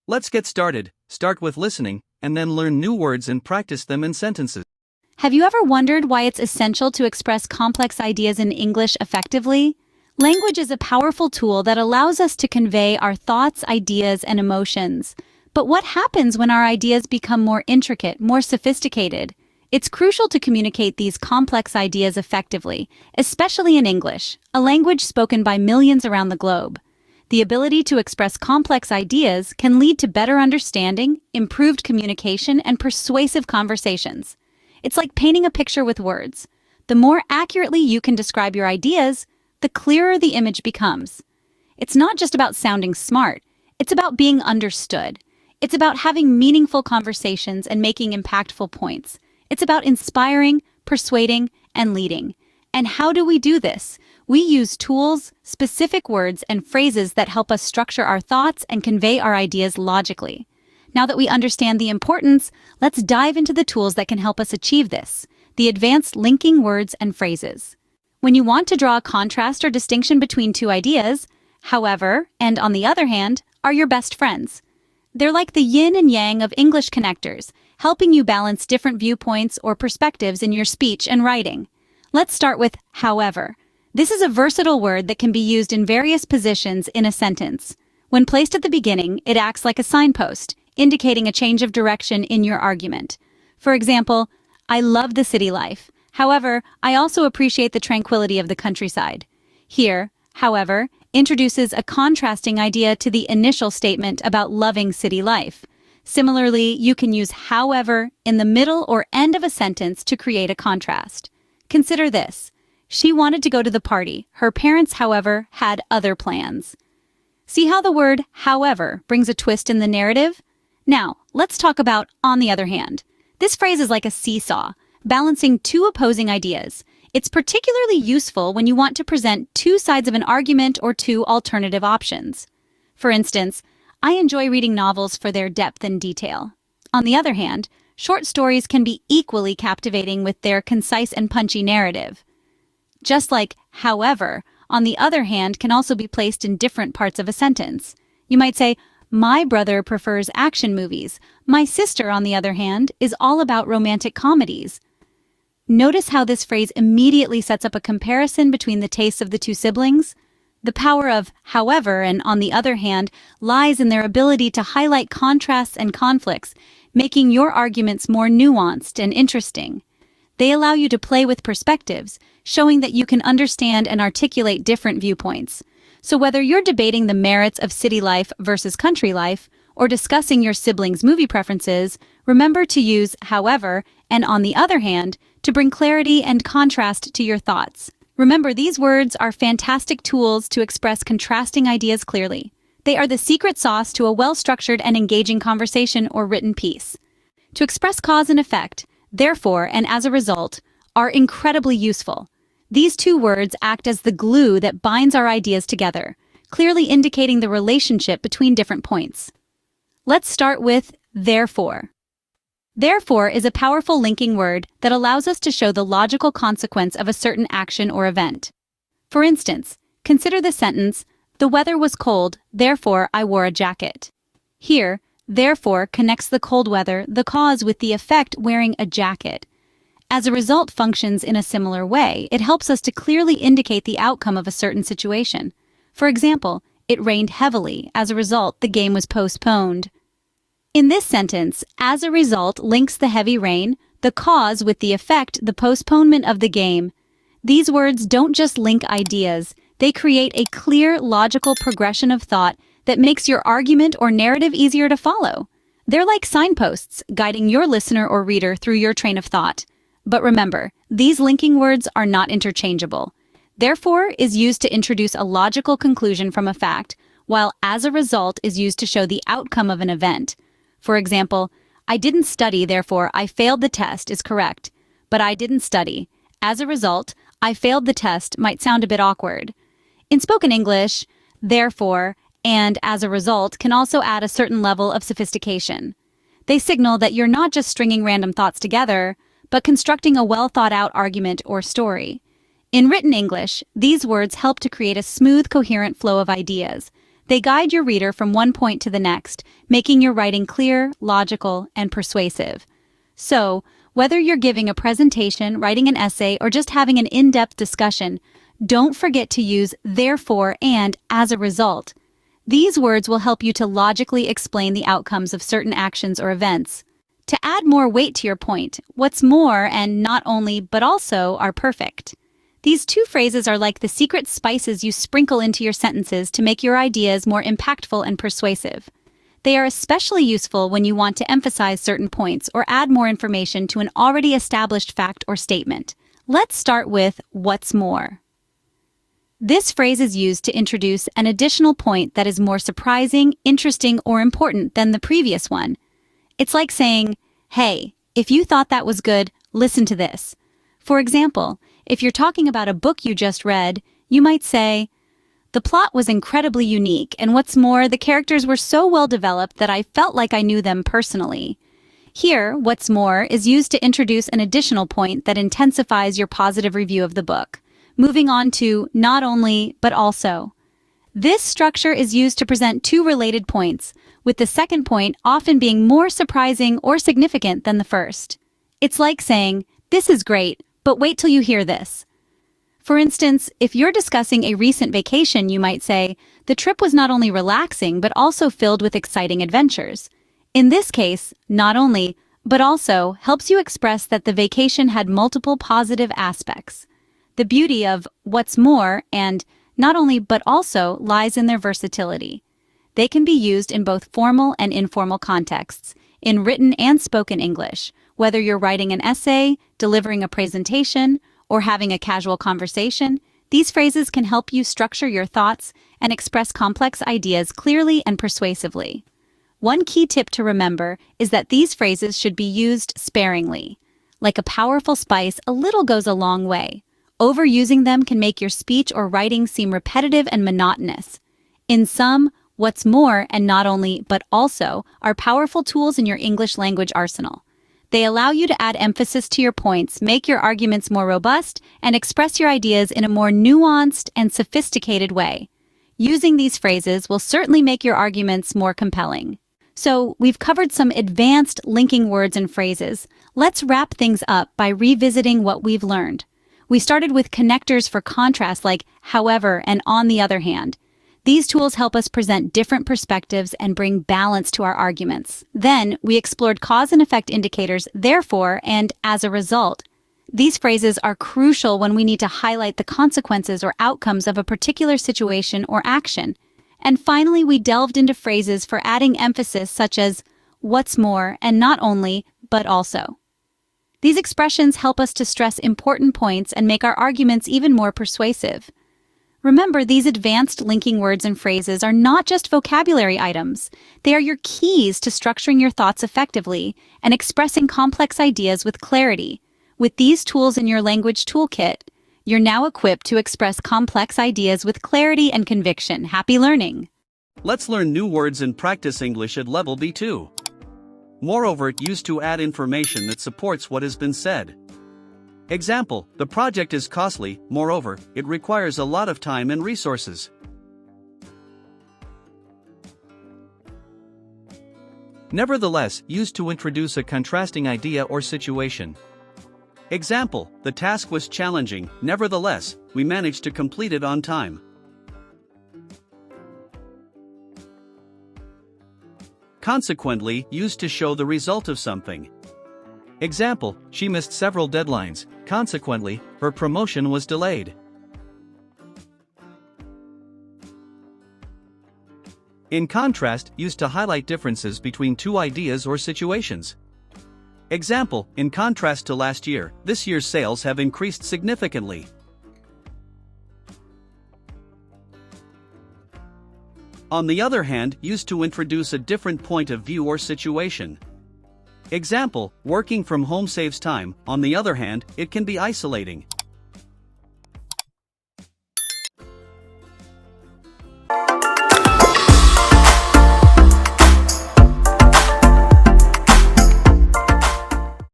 Let's get started. Start with listening, and then learn new words and practice them in sentences. Have you ever wondered why it's essential to express complex ideas in English effectively? Language is a powerful tool that allows us to convey our thoughts, ideas, and emotions. But what happens when our ideas become more intricate, more sophisticated? It's crucial to communicate these complex ideas effectively, especially in English, a language spoken by millions around the globe. The ability to express complex ideas can lead to better understanding, improved communication, and persuasive conversations. It's like painting a picture with words. The more accurately you can describe your ideas, the clearer the image becomes. It's not just about sounding smart, it's about being understood. It's about having meaningful conversations and making impactful points. It's about inspiring, persuading, and leading. And how do we do this? We use tools, specific words, and phrases that help us structure our thoughts and convey our ideas logically. Now that we understand the importance, let's dive into the tools that can help us achieve this, the advanced linking words and phrases. When you want to draw a contrast or distinction between two ideas, however, and on the other hand, are your best friends. They're like the yin and yang of English connectors, helping you balance different viewpoints or perspectives in your speech and writing. Let's start with however. This is a versatile word that can be used in various positions in a sentence. When placed at the beginning, it acts like a signpost, indicating a change of direction in your argument. For example, I love the city life. However, I also appreciate the tranquility of the countryside. Here, however, introduces a contrasting idea to the initial statement about loving city life. Similarly, you can use however in the middle or end of a sentence to create a contrast. Consider this. She wanted to go to the party. Her parents, however, had other plans. See how the word however brings a twist in the narrative? Now, let's talk about on the other hand. This phrase is like a seesaw, balancing two opposing ideas. It's particularly useful when you want to present two sides of an argument or two alternative options. For instance, I enjoy reading novels for their depth and detail. On the other hand, short stories can be equally captivating with their concise and punchy narrative. Just like however, on the other hand, can also be placed in different parts of a sentence. You might say, my brother prefers action movies. My sister, on the other hand, is all about romantic comedies. Notice how this phrase immediately sets up a comparison between the tastes of the two siblings? The power of however and on the other hand lies in their ability to highlight contrasts and conflicts, making your arguments more nuanced and interesting. They allow you to play with perspectives, showing that you can understand and articulate different viewpoints. So whether you're debating the merits of city life versus country life, or discussing your siblings' movie preferences, remember to use however and on the other hand to bring clarity and contrast to your thoughts. Remember, these words are fantastic tools to express contrasting ideas clearly. They are the secret sauce to a well-structured and engaging conversation or written piece. To express cause and effect, therefore, and as a result, are incredibly useful. These two words act as the glue that binds our ideas together, clearly indicating the relationship between different points. Let's start with therefore. Therefore is a powerful linking word that allows us to show the logical consequence of a certain action or event. For instance, consider the sentence, the weather was cold, therefore I wore a jacket. Here, therefore connects the cold weather, the cause, with the effect wearing a jacket. As a result functions in a similar way, it helps us to clearly indicate the outcome of a certain situation. For example, it rained heavily, as a result the game was postponed. In this sentence, as a result links the heavy rain, the cause, with the effect, the postponement of the game. These words don't just link ideas, they create a clear, logical progression of thought that makes your argument or narrative easier to follow. They're like signposts, guiding your listener or reader through your train of thought. But remember, these linking words are not interchangeable. Therefore is used to introduce a logical conclusion from a fact, while as a result is used to show the outcome of an event. For example, I didn't study, therefore I failed the test is correct, but I didn't study. As a result, I failed the test might sound a bit awkward. In spoken English, therefore and as a result can also add a certain level of sophistication. They signal that you're not just stringing random thoughts together, but constructing a well-thought-out argument or story. In written English, these words help to create a smooth, coherent flow of ideas. They guide your reader from one point to the next, making your writing clear, logical, and persuasive. So, whether you're giving a presentation, writing an essay, or just having an in-depth discussion, don't forget to use therefore and as a result. These words will help you to logically explain the outcomes of certain actions or events. To add more weight to your point, what's more and not only but also are perfect. These two phrases are like the secret spices you sprinkle into your sentences to make your ideas more impactful and persuasive. They are especially useful when you want to emphasize certain points or add more information to an already established fact or statement. Let's start with what's more. This phrase is used to introduce an additional point that is more surprising, interesting, or important than the previous one. It's like saying, hey, if you thought that was good, listen to this. For example, if you're talking about a book you just read, you might say, the plot was incredibly unique, and what's more, the characters were so well developed that I felt like I knew them personally. Here, what's more is used to introduce an additional point that intensifies your positive review of the book. Moving on to not only, but also. This structure is used to present two related points, with the second point often being more surprising or significant than the first. It's like saying, this is great, but wait till you hear this. For instance, if you're discussing a recent vacation, you might say, the trip was not only relaxing, but also filled with exciting adventures. In this case, not only, but also helps you express that the vacation had multiple positive aspects. The beauty of what's more and not only but also lies in their versatility. They can be used in both formal and informal contexts, in written and spoken English, whether you're writing an essay, delivering a presentation, or having a casual conversation. These phrases can help you structure your thoughts and express complex ideas clearly and persuasively. One key tip to remember is that these phrases should be used sparingly. Like a powerful spice, a little goes a long way. Overusing them can make your speech or writing seem repetitive and monotonous. In sum, what's more and not only but also are powerful tools in your English language arsenal. They allow you to add emphasis to your points, make your arguments more robust, and express your ideas in a more nuanced and sophisticated way. Using these phrases will certainly make your arguments more compelling. So, we've covered some advanced linking words and phrases. Let's wrap things up by revisiting what we've learned. We started with connectors for contrast like however and on the other hand. These tools help us present different perspectives and bring balance to our arguments. Then, we explored cause and effect indicators, therefore, and as a result. These phrases are crucial when we need to highlight the consequences or outcomes of a particular situation or action. And finally, we delved into phrases for adding emphasis such as what's more and not only, but also. These expressions help us to stress important points and make our arguments even more persuasive. Remember, these advanced linking words and phrases are not just vocabulary items. They are your keys to structuring your thoughts effectively and expressing complex ideas with clarity. With these tools in your language toolkit, you're now equipped to express complex ideas with clarity and conviction. Happy learning! Let's learn new words and practice English at level B2. Moreover, used to add information that supports what has been said. Example, the project is costly, moreover, it requires a lot of time and resources. Nevertheless, used to introduce a contrasting idea or situation. Example, the task was challenging, nevertheless, we managed to complete it on time. Consequently, used to show the result of something. Example, she missed several deadlines, consequently, her promotion was delayed. In contrast, used to highlight differences between two ideas or situations. Example, in contrast to last year, this year's sales have increased significantly. On the other hand, used to introduce a different point of view or situation. Example, working from home saves time, on the other hand, it can be isolating.